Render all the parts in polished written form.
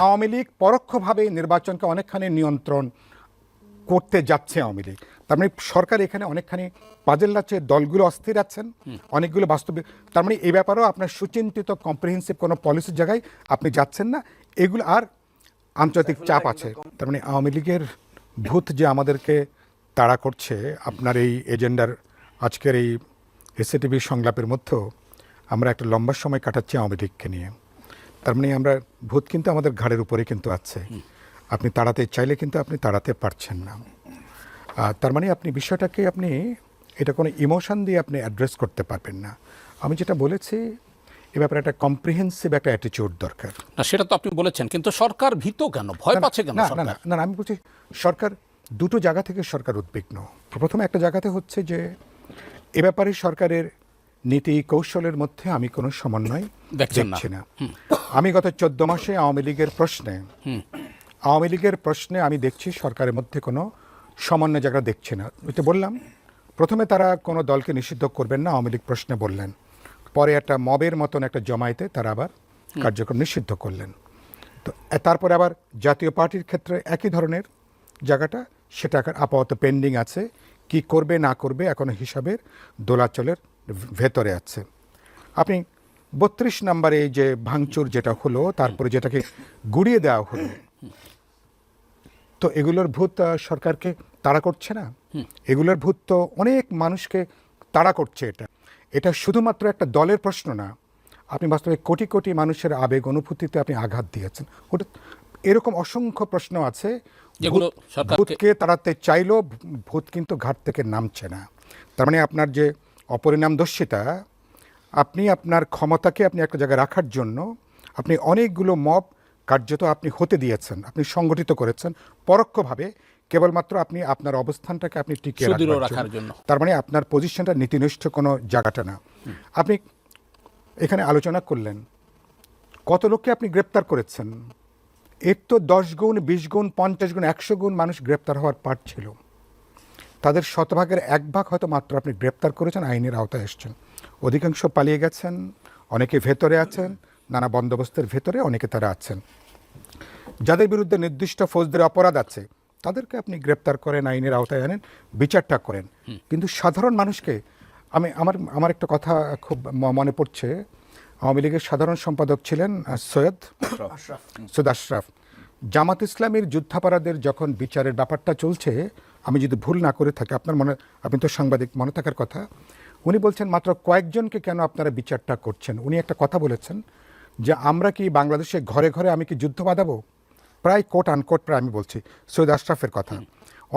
আওয়ামী লীগ পরোক্ষভাবে নির্বাচনকে অনেকখানি নিয়ন্ত্রণ করতে যাচ্ছে আওয়ামী লীগ। তার মানে সরকার এখানে অনেকখানি পাজেল লাগছে, দলগুলো অস্থির আছেন, অনেকগুলো বাস্তবে। তার মানে এই ব্যাপারেও আপনার সুচিন্তিত কম্প্রিহেন্সিভ কোনো পলিসির জায়গায় আপনি যাচ্ছেন না, এগুলো আর আন্তর্জাতিক চাপ আছে। তার মানে আওয়ামী লীগের ভূত যে আমাদেরকে তাড়া করছে, আপনার এই এজেন্ডার আজকের এই এসএটিভি সংলাপের মধ্যেও আমরা একটা লম্বা সময় কাটাচ্ছি আওয়ামী লীগকে নিয়ে। তার মানে আমরা ভূত কিন্তু আমাদের ঘাড়ের উপরে কিন্তু আছে, আপনি তাড়াতে চাইলে কিন্তু আপনি তাড়াতে পারছেন না। তার মানে আপনি বিষয়টাকে আপনি এটা কোনো ইমোশন দিয়ে আপনি অ্যাড্রেস করতে পারবেন না। আমি যেটা বলেছি এ ব্যাপারে একটা কম্প্রিহেন্সিভ একটা অ্যাটিটিউড দরকার। না সেটা তো আপনি বলেছেন, কিন্তু সরকার ভীত কেন, ভয় পাচ্ছে কেন? না না না, আমি বলছি সরকার দুটো জায়গা থেকে সরকার উদ্বিগ্ন। প্রথমে একটা জায়গাতে হচ্ছে যে এ ব্যাপারে সরকারের নীতি কৌশলের মধ্যে আমি কোনো সমন্বয় দেখছি না। আমি গত 14 মাসে আওয়ামী লীগের প্রশ্নে আমি দেখছি সরকারের মধ্যে কোনো সমন্বয় জায়গা দেখছি না। এটা বললাম, প্রথমে তারা কোনো দলকে নিষিদ্ধ করবেন না আওয়ামী লীগ প্রশ্নে বললেন, পরে একটা মবের মতন একটা জমায়েতে তারা আবার কার্যক্রম নিষিদ্ধ করলেন। তো তারপরে আবার জাতীয় পার্টির ক্ষেত্রে একই ধরনের জায়গাটা, সেটা এখন আপাতত পেন্ডিং আছে, কি করবে না করবে এখনো হিসাবের দোলাচলের ভেতরে আছে। আপনি 32 নম্বরে যে ভাঙচুর যেটা হলো, তারপরে যেটাকে গুড়িয়ে দেওয়া হলো, তো এগুলোর ভূত সরকারকে তাড়া করছে না, এগুলোর ভূত তো অনেক মানুষকে তাড়া করছে। এটা শুধুমাত্র একটা দলের প্রশ্ন না, আপনি বাস্তবে কোটি কোটি মানুষের আবেগ অনুভূতিতে আপনি আঘাত দিয়েছেন। ওটা এরকম অসংখ্য প্রশ্ন আছে যেগুলো ভূতকে তাড়াতে চাইলেও ভূত কিন্তু ঘাট থেকে নামছে না। তার মানে আপনার যে অপরিণামদর্শিতা, আপনি আপনার ক্ষমতাকে আপনি একটা জায়গায় রাখার জন্য আপনি অনেকগুলো মব কার্যত আপনি হতে দিয়েছেন, আপনি সংগঠিত করেছেন পরোক্ষভাবে, কেবলমাত্র আপনি আপনার অবস্থানটাকে আপনি টিকিয়ে রাখার জন্য। তার মানে আপনার পজিশনটা নীতিনিষ্ঠ কোনো জায়গাটা না। আপনি এখানে আলোচনা করলেন কত লোককে আপনি গ্রেপ্তার করেছেন, এর তো 10 গুণ 20 গুণ 50 গুণ 100 গুণ মানুষ গ্রেপ্তার হওয়ার পার্ট ছিল। তাদের শতভাগের 1 ভাগ হয়তো মাত্র আপনি গ্রেপ্তার করেছেন, আইনের আওতায় এসছেন। অধিকাংশ পালিয়ে গেছেন, অনেকে ভেতরে আছেন, নানা বন্দোবস্তের ভেতরে অনেকে তারা আছেন। যাদের বিরুদ্ধে নির্দিষ্ট ফৌজদারি অপরাধ আছে তাদেরকে আপনি গ্রেপ্তার করেন, আইনের আওতায় আনেন, বিচারটা করেন। কিন্তু সাধারণ মানুষকে আমার একটা কথা খুব মনে পড়ছে, আওয়ামী লীগের সাধারণ সম্পাদক ছিলেন সৈয়দ আশরাফ। জামাত ইসলামীর যুদ্ধাপরাধের যখন বিচারের ব্যাপারটা চলছে, আমি যদি ভুল না করে থাকি, আপনি তো সাংবাদিক, মনে থাকার কথা, উনি বলছেন মাত্র কয়েকজনকে কেন আপনারা বিচারটা করছেন। উনি একটা কথা বলেছেন যে আমরা কি বাংলাদেশে ঘরে ঘরে আমি কি যুদ্ধ বাঁধাবো, প্রায় কোট আনকোট প্রায় আমি বলছি সৈয়দ আশরাফের কথা।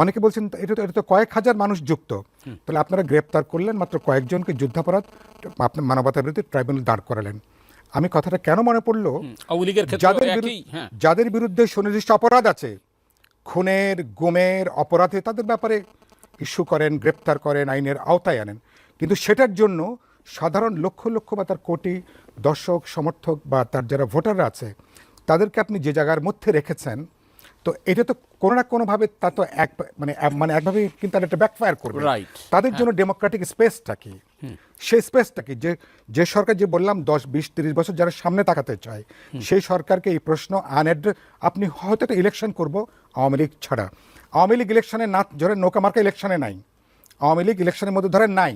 অনেকে বলছেন এটা তো কয়েক হাজার মানুষ যুক্ত, তাহলে আপনারা গ্রেপ্তার করলেন মাত্র কয়েকজনকে, যুদ্ধাপরাধ আপনার মানবতার বিরুদ্ধে ট্রাইব্যুনাল দাঁড় করালেন। আমি কথাটা কেন মনে পড়লো, যাদের বিরুদ্ধে সুনির্দিষ্ট অপরাধ আছে, খুনের গুমের অপরাধে, তাদের ব্যাপারে ইস্যু করেন, গ্রেপ্তার করেন, আইনের আওতায় আনেন, কিন্তু সেটার জন্য সাধারণ লক্ষ লক্ষ বা তার কোটি দর্শক সমর্থক বা তার যারা ভোটাররা আছে তাদেরকে আপনি যে জায়গার মধ্যে রেখেছেন, তো এটা তো কোনো না কোনোভাবে তা তো মানে একভাবে কিন্তু একটা ব্যাকফায়ার করবে। তাদের জন্য ডেমোক্রেটিক স্পেসটা কি, সেই স্পেসটা কি, যে সরকার যে বললাম 10, 20, 30 বছর যারা সামনে তাকাতে চায়, সেই সরকারকে এই প্রশ্ন আনএড্রেস, আপনি হয়তো একটা ইলেকশন করবো আওয়ামী লীগ ছাড়া, আওয়ামী লীগ ইলেকশনে না ধরেন, নৌকা মার্কা ইলেকশনে নাই, আওয়ামী লীগ ইলেকশনের মধ্যে ধরেন নাই,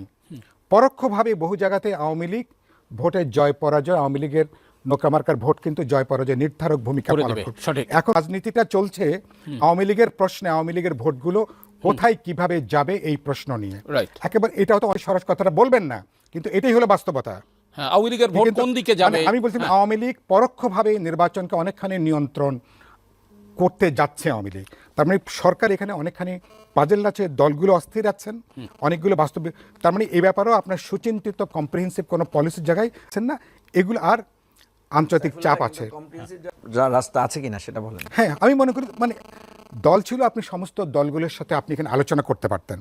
পরোক্ষভাবে বহু জায়গাতে আওয়ামী লীগ ভোটের জয় পরাজয়, আওয়ামী লীগের নোকামার্কার ভোট কিন্তু জয় পরাজয় নির্ধারক ভূমিকা পালন করে। এখন রাজনীতিটা চলছে আওয়ামী লীগের প্রশ্নে, আওয়ামী লীগের ভোটগুলো কোথায় কিভাবে যাবে এই প্রশ্ন নিয়ে। একেবারে এটাও তো সরাস কথাটা বলবেন না, কিন্তু এটাই হলো বাস্তবতা। আওয়ামী লীগের ভোট কোন দিকে যাবে, আমি বলছি আওয়ামী লীগ পরোক্ষভাবে নির্বাচনকে অনেকখানি নিয়ন্ত্রণ করতে যাচ্ছে আওয়ামী লীগ। তার মানে সরকার এখানে অনেকখানি পাজেল আছে, দলগুলো অস্থির আছেন, অনেকগুলো বাস্তবে। তার মানে এই ব্যাপারেও আপনার সুচিন্তিত কম্প্রিহেন্সিভ কোনো পলিসির জায়গায় আছেন না, এগুলো আর আন্তর্জাতিক চাপ আছে। রাস্তা আছে কিনা সেটা বলেন। হ্যাঁ, আমি মনে করি মানে দল ছিল, আপনি সমস্ত দলগুলোর সাথে আপনি এখানে আলোচনা করতে পারতেন।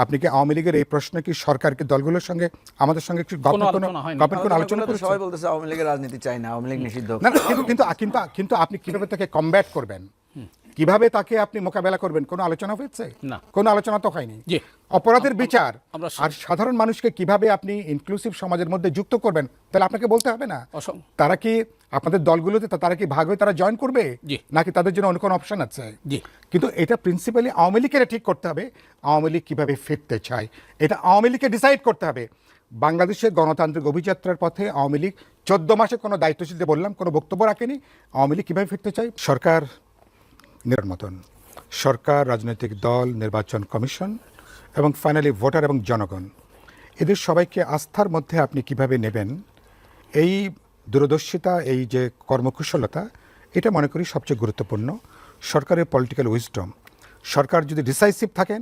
আপনি কি আওয়ামী লীগের এই প্রশ্নে কি সরকার কি দলগুলোর সঙ্গে আমাদের সঙ্গে একটু কোনো আলোচনা করেছেন? সবাই বলতেছে আওয়ামী লীগের রাজনীতি চাই না, আওয়ামী লীগ নিষিদ্ধ। না, কিন্তু আপনি কিভাবে তাকে কমব্যাট করবেন, কিভাবে তাকে আপনি মোকাবেলা করবেন, কোনো আলোচনা হয়েছে? না, কোনো আলোচনা তো হয়নি। অপরাধের বিচার আর সাধারণ মানুষকে কিভাবে আপনি ইনক্লুসিভ সমাজের মধ্যে যুক্ত করবেন, তাহলে আপনাকে বলতে হবে না তারা কি আপনাদের দলগুলোতে তারা কি ভাগ হয়ে তারা জয়েন করবে জি। নাকি তাদের জন্য অন্য কোনো অপশন আছে? জি। কিন্তু এটা প্রিন্সিপালি আওয়ামী লীগের ঠিক করতে হবে, আওয়ামী লীগ কীভাবে ফিরতে চায় এটা আওয়ামী লীগকে ডিসাইড করতে হবে। বাংলাদেশের গণতান্ত্রিক অভিযাত্রার পথে আওয়ামী লীগ 14 মাসে কোনো দায়িত্বশীলদের বললাম কোনো বক্তব্য রাখেনি। আওয়ামী লীগ কীভাবে ফিরতে চায়? সরকার মতন সরকার, রাজনৈতিক দল, নির্বাচন কমিশন এবং ফাইনালি ভোটার এবং জনগণ, এদের সবাইকে আস্থার মধ্যে আপনি কিভাবে নেবেন, এই দূরদর্শিতা, এই যে কর্মকুশলতা, এটা মনে করি সবচেয়ে গুরুত্বপূর্ণ। সরকারের পলিটিক্যাল উইজডম, সরকার যদি ডিসাইসিভ থাকেন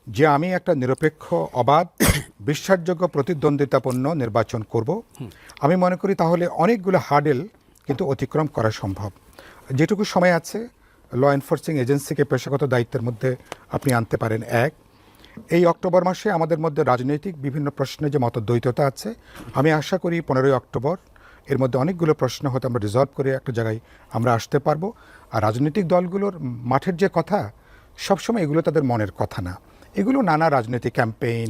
যে আমি একটা নিরপেক্ষ, অবাধ, বিশ্বাসযোগ্য, প্রতিদ্বন্দ্বিতাপূর্ণ নির্বাচন করব, আমি মনে করি তাহলে অনেকগুলো হার্ডেল কিন্তু অতিক্রম করা সম্ভব। যেটুকু সময় আছে ল এনফোর্সিং এজেন্সিকে পেশাগত দায়িত্বের মধ্যে আপনি আনতে পারেন। এই অক্টোবর মাসে আমাদের মধ্যে রাজনৈতিক বিভিন্ন প্রশ্নে যে মতদ্বৈততা আছে, আমি আশা করি 15ই অক্টোবর এর মধ্যে অনেকগুলো প্রশ্ন হয়তো আমরা রিজলভ করে একটা জায়গায় আমরা আসতে পারবো। আর রাজনৈতিক দলগুলোর মাঠের যে কথা, সবসময় এগুলো তাদের মনের কথা না, এগুলো নানা রাজনৈতিক ক্যাম্পেইন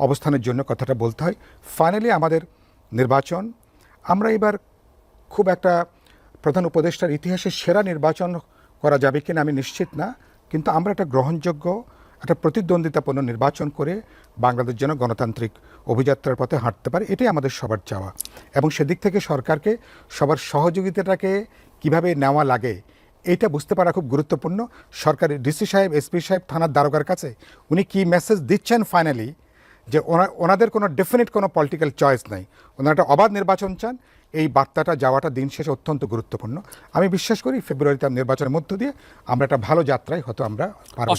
অবস্থানের জন্য কথাটা বলতে হয়। ফাইনালি আমাদের নির্বাচন, আমরা এবার খুব একটা প্রধান উপদেষ্টার ইতিহাসে সেরা নির্বাচন করা যাবে কিনা আমি নিশ্চিত না, কিন্তু আমরা একটা গ্রহণযোগ্য, একটা প্রতিদ্বন্দ্বিতাপূর্ণ নির্বাচন করে বাংলাদেশ যেন গণতান্ত্রিক অভিযাত্রার পথে হাঁটতে পারে, এটাই আমাদের সবার চাওয়া। এবং সেদিক থেকে সরকারকে সবার সহযোগিতাটাকে কিভাবে নেওয়া লাগে এটা বুঝতে পারা খুব গুরুত্বপূর্ণ। সরকারের ডিসি সাহেব, এসপি সাহেব, থানার দারোগার কাছে উনি কি মেসেজ দিচ্ছেন ফাইনালি, যে ওনাদের কোনো ডেফিনিট কোনো পলিটিক্যাল চয়েস নাই, ওনারা একটা অবাধ নির্বাচন চান, এই বার্তাটা যাওয়াটা দিন শেষে অত্যন্ত গুরুত্বপূর্ণ। আমি বিশ্বাস করি ফেব্রুয়ারিতে নির্বাচনের মধ্য দিয়ে আমরা একটা ভালো যাত্রায় হয়তো আমরা পার হব।